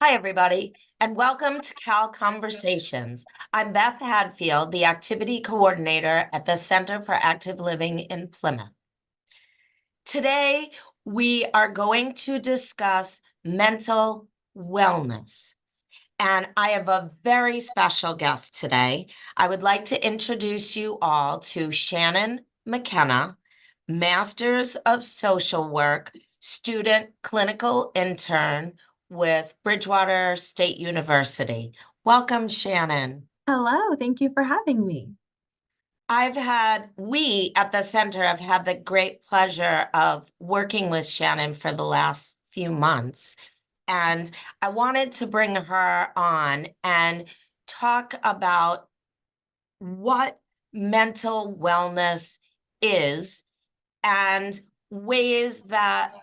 Hi, everybody, and welcome to Cal Conversations. I'm Beth Hadfield, the Activity Coordinator at the Center for Active Living in Plymouth. Today, we are going to discuss mental wellness, and I have a very special guest today. I would like to introduce you all to Shannon McKenna, Masters of Social Work, student clinical intern with Bridgewater State University. Welcome, Shannon. Hello, thank you for having me. We at the center have had the great pleasure of working with Shannon for the last few months. And I wanted to bring her on and talk about what mental wellness is and ways that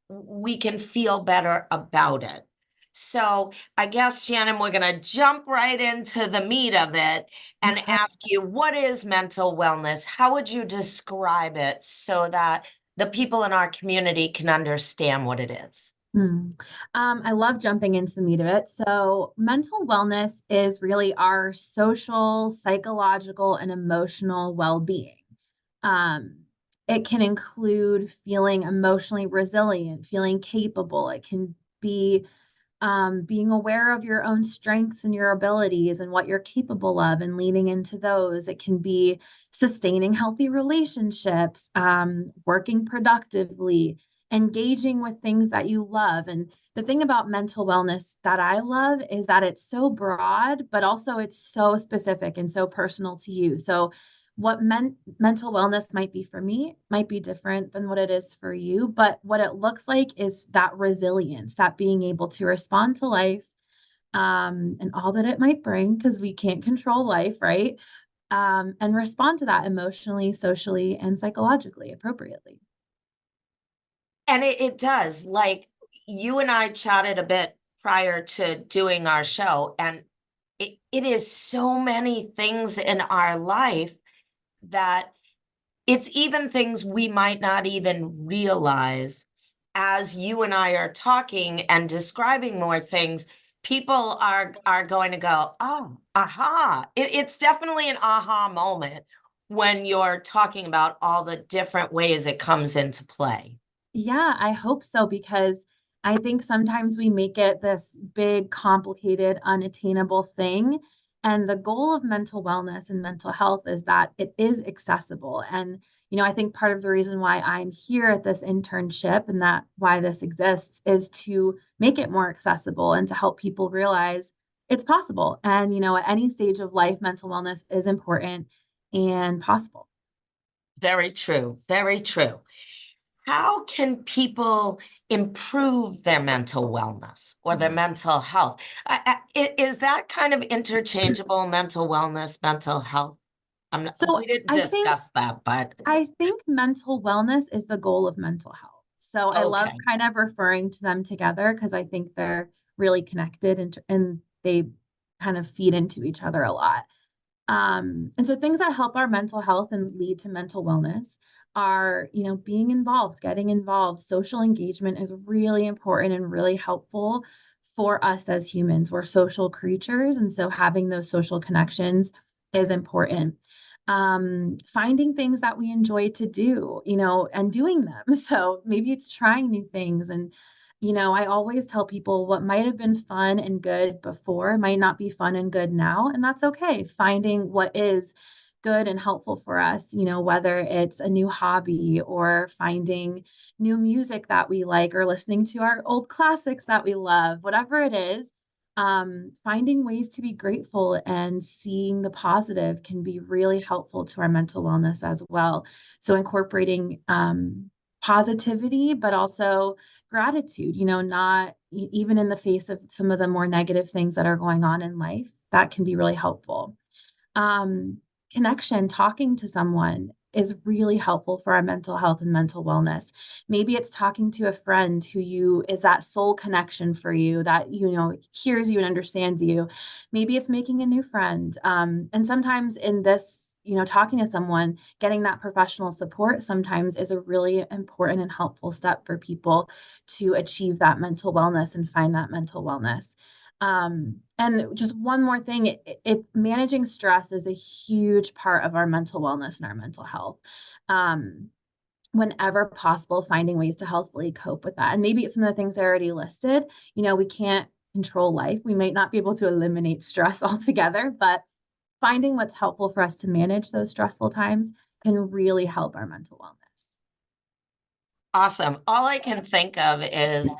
we can feel better about it. So I guess, Shannon, we're going to jump right into the meat of it and ask you, what is mental wellness? How would you describe it so that the people in our community can understand what it is? I love jumping into the meat of it. So, mental wellness is really our social, psychological, and emotional well-being. Um, it can include feeling emotionally resilient, feeling capable. It can be being aware of your own strengths and your abilities and what you're capable of and leaning into those. It can be sustaining healthy relationships, working productively, engaging with things that you love. And the thing about mental wellness that I love is that it's so broad, but also it's so specific and so personal to you. So, what mental wellness might be for me might be different than what it is for you. But what it looks like is that resilience, that being able to respond to life and all that it might bring, because we can't control life, right? And respond to that emotionally, socially, and psychologically appropriately. And it does. Like, you and I chatted a bit prior to doing our show, and it is so many things in our life that it's even things we might not even realize. As you and I are talking and describing more things, people are going to go, oh, aha. It's definitely an aha moment when you're talking about all the different ways it comes into play. Yeah, I hope so, because I think sometimes we make it this big, complicated, unattainable thing. And the goal of mental wellness and mental health is that it is accessible. And, I think part of the reason why I'm here at this internship and that why this exists is to make it more accessible and to help people realize it's possible. And, at any stage of life, mental wellness is important and possible. Very true. Very true. How can people improve their mental wellness or their mental health? Is that kind of interchangeable, mental wellness, mental health? So We didn't I think discuss that, but I think mental wellness is the goal of mental health. So I love okay. kind of referring to them together because I think they're really connected and they kind of feed into each other a lot. And so things that help our mental health and lead to mental wellness are, being involved, getting involved. Social engagement is really important and really helpful for us as humans. We're social creatures. And so having those social connections is important. Finding things that we enjoy to do, and doing them. So maybe it's trying new things. And, I always tell people what might have been fun and good before might not be fun and good now. And that's okay. Finding what is good and helpful for us, whether it's a new hobby or finding new music that we like or listening to our old classics that we love, whatever it is, finding ways to be grateful and seeing the positive can be really helpful to our mental wellness as well. So incorporating positivity, but also gratitude, not even in the face of some of the more negative things that are going on in life, that can be really helpful. um, Connection, talking to someone is really helpful for our mental health and mental wellness. Maybe it's talking to a friend who you is that soul connection for you that, hears you and understands you. Maybe it's making a new friend. And sometimes in this, talking to someone, getting that professional support sometimes is a really important and helpful step for people to achieve that mental wellness and find that mental wellness. And just one more thing, managing stress is a huge part of our mental wellness and our mental health. Um, Whenever possible, finding ways to healthfully cope with that. And maybe it's some of the things I already listed. We can't control life. We might not be able to eliminate stress altogether, but finding what's helpful for us to manage those stressful times can really help our mental wellness. Awesome. All I can think of is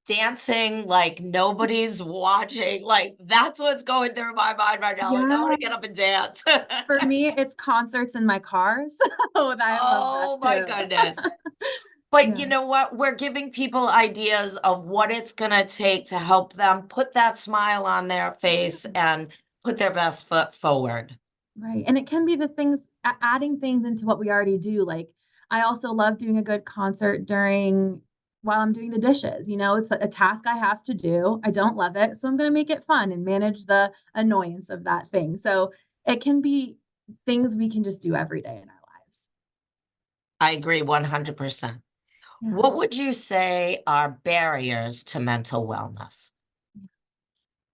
dancing like nobody's watching. Like that's what's going through my mind right now. Like I want Yeah. to get up and dance. For me, it's concerts in my car. So I love that Oh my too. goodness. But you Yeah. know what? We're giving people ideas of what it's going to take to help them put that smile on their face and put their best foot forward. Right, and it can be the things adding things into what we already do, like, I also love doing a good concert while I'm doing the dishes, it's a task I have to do, I don't love it, so I'm gonna make it fun and manage the annoyance of that thing, so it can be things we can just do every day in our lives. I agree 100%. Yeah. What would you say are barriers to mental wellness?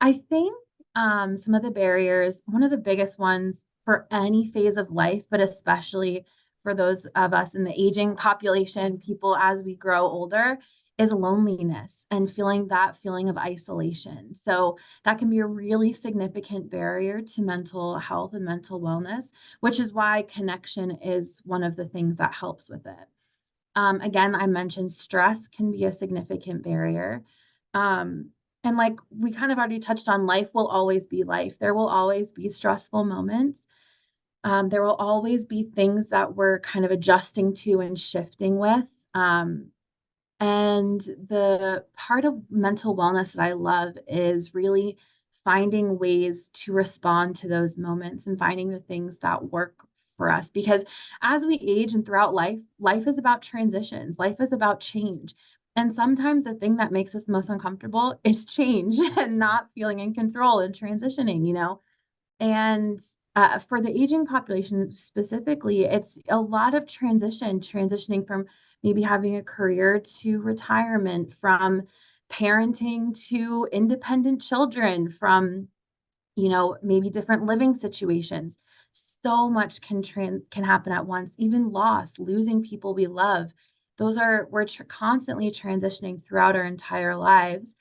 I think, some of the barriers, one of the biggest ones for any phase of life, but especially for those of us in the aging population, people as we grow older, is loneliness and feeling that feeling of isolation. So that can be a really significant barrier to mental health and mental wellness, which is why connection is one of the things that helps with it. Again, I mentioned stress can be a significant barrier. Um, and like we kind of already touched on, life will always be life. There will always be stressful moments. There will always be things that we're kind of adjusting to and shifting with. And the part of mental wellness that I love is really finding ways to respond to those moments and finding the things that work for us. Because as we age and throughout life, life is about transitions, life is about change. And sometimes the thing that makes us most uncomfortable is change and not feeling in control and transitioning. And, for the aging population specifically, it's a lot of transitioning from maybe having a career to retirement, from parenting to independent children, from, maybe different living situations. So much can happen at once, even loss, losing people we love. We're constantly transitioning throughout our entire lives.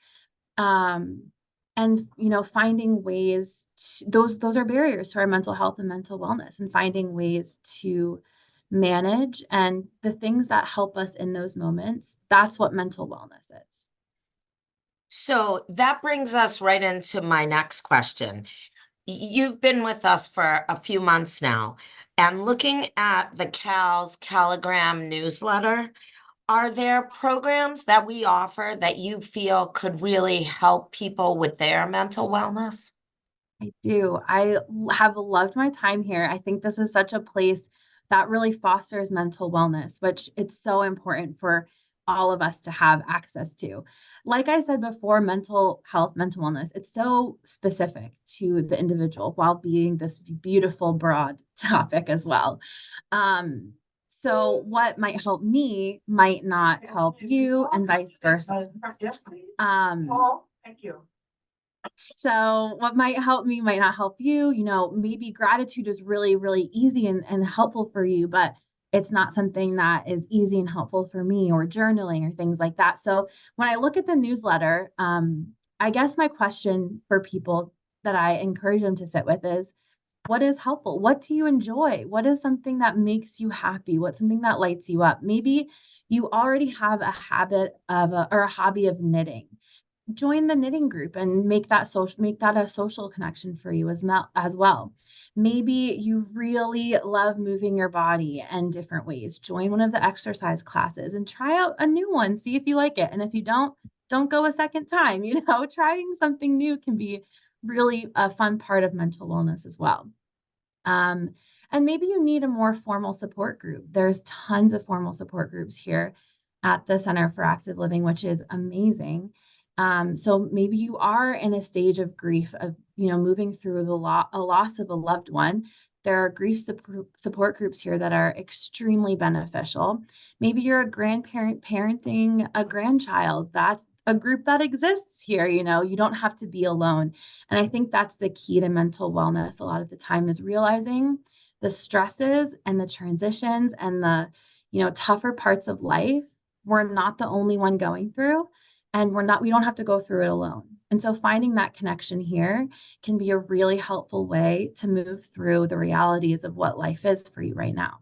Um, and finding ways those are barriers to our mental health and mental wellness, and finding ways to manage and the things that help us in those moments. That's what mental wellness is. So that brings us right into my next question. You've been with us for a few months now, and looking at the CAL's Caligram newsletter, are there programs that we offer that you feel could really help people with their mental wellness? I do. Have loved my time here. I think this is such a place that really fosters mental wellness, which it's so important for all of us to have access to. Like I said before, mental health, mental wellness, it's so specific to the individual while being this beautiful, broad topic as well. Um, so what might help me might not help you, and vice versa. Um, so what might help me might not help you. Maybe gratitude is really, really easy and helpful for you, but it's not something that is easy and helpful for me, or journaling or things like that. So when I look at the newsletter, I guess my question for people that I encourage them to sit with is, What is helpful? What do you enjoy? What is something that makes you happy? What's something that lights you up? Maybe you already have a habit of or a hobby of knitting. Join the knitting group and make that a social connection for you as well. Maybe you really love moving your body in different ways. Join one of the exercise classes and try out a new one, see if you like it. And if you don't go a second time, trying something new can be really a fun part of mental wellness as well. Um, and maybe you need a more formal support group. There's tons of formal support groups here at the Center for Active Living, which is amazing. So maybe you are in a stage of grief of, moving through a loss of a loved one. There are grief support groups here that are extremely beneficial. Maybe you're a grandparent parenting a grandchild. That's a group that exists here. You don't have to be alone. And I think that's the key to mental wellness a lot of the time is realizing the stresses and the transitions and the, tougher parts of life. We're not the only one going through, and we don't have to go through it alone. And so finding that connection here can be a really helpful way to move through the realities of what life is for you right now.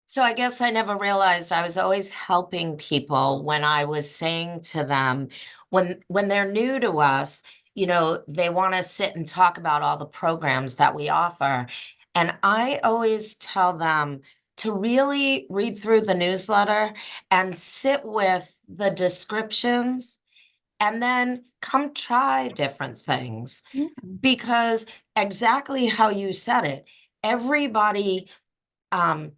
So I guess I never realized I was always helping people when I was saying to them, when they're new to us, they want to sit and talk about all the programs that we offer. And I always tell them to really read through the newsletter and sit with the descriptions and then come try different things. Yeah, Because exactly how you said it, everybody um,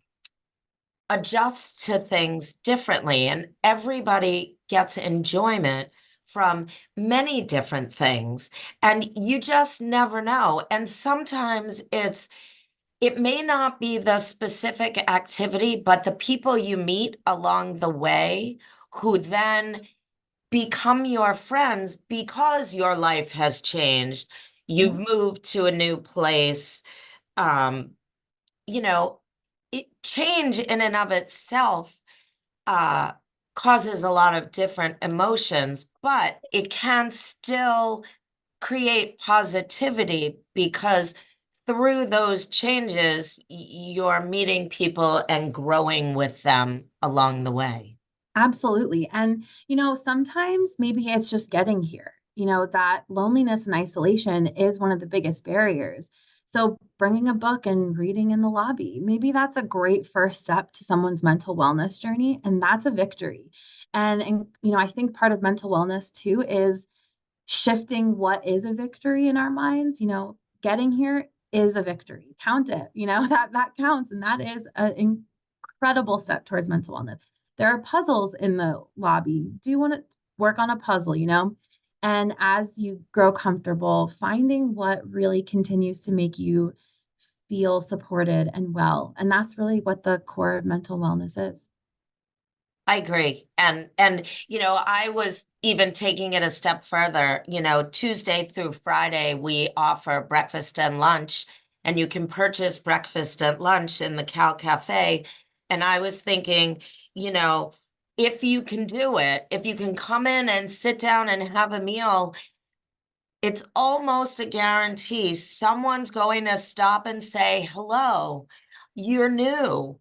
adjusts to things differently, and everybody gets enjoyment from many different things, and you just never know. And sometimes it may not be the specific activity, but the people you meet along the way who then become your friends because your life has changed. You've moved to a new place. um you know Change in and of itself uh, causes a lot of different emotions, but it can still create positivity because through those changes, you're meeting people and growing with them along the way. absolutely. And, sometimes maybe it's just getting here. That loneliness and isolation is one of the biggest barriers. So, bringing a book and reading in the lobby, maybe that's a great first step to someone's mental wellness journey. And that's a victory. And I think part of mental wellness too is shifting what is a victory in our minds. Getting here is a victory. Count it. That counts, and that is an incredible step towards mental wellness. There are puzzles in the lobby. Do you want to work on a puzzle? And as you grow comfortable, finding what really continues to make you feel supported and well. And that's really what the core of mental wellness is. I agree. And I was even taking it a step further. Tuesday through Friday, we offer breakfast and lunch, and you can purchase breakfast and lunch in the Cal Cafe. And I was thinking, you know, if you can do it, if you can come in and sit down and have a meal, it's almost a guarantee someone's going to stop and say, hello, you're new,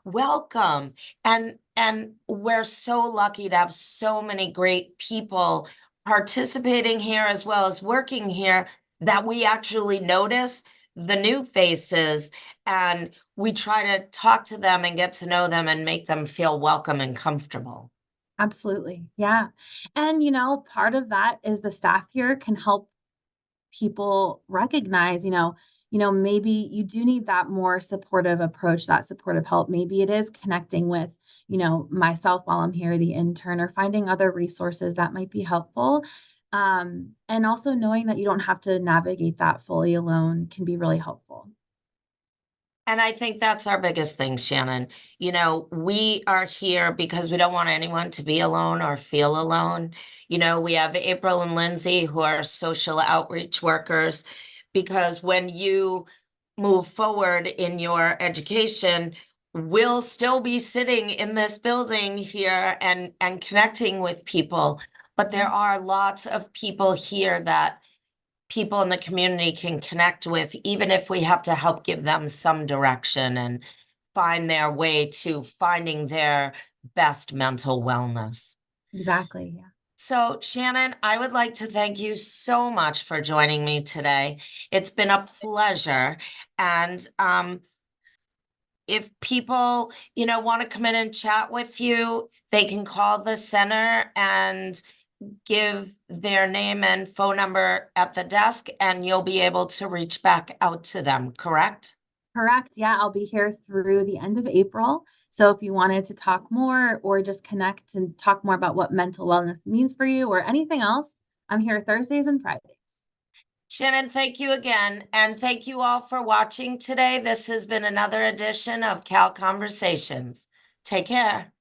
welcome. And we're so lucky to have so many great people participating here as well as working here that we actually notice the new faces, and we try to talk to them and get to know them and make them feel welcome and comfortable. Absolutely. Yeah. And, part of that is the staff here can help people recognize, maybe you do need that more supportive approach, that supportive help. Maybe it is connecting with, myself while I'm here, the intern, or finding other resources that might be helpful. And also knowing that you don't have to navigate that fully alone can be really helpful. And I think that's our biggest thing, Shannon. We are here because we don't want anyone to be alone or feel alone. We have April and Lindsay who are social outreach workers, because when you move forward in your education, we'll still be sitting in this building here and connecting with people. But there are lots of people here that people in the community can connect with, even if we have to help give them some direction and find their way to finding their best mental wellness. Exactly. Yeah. So, Shannon, I would like to thank you so much for joining me today. It's been a pleasure. And if people, want to come in and chat with you, they can call the center and give their name and phone number at the desk, and you'll be able to reach back out to them, correct? Correct. Yeah, I'll be here through the end of April. So if you wanted to talk more or just connect and talk more about what mental wellness means for you or anything else, I'm here Thursdays and Fridays. Shannon, thank you again. And thank you all for watching today. This has been another edition of Cal Conversations. Take care.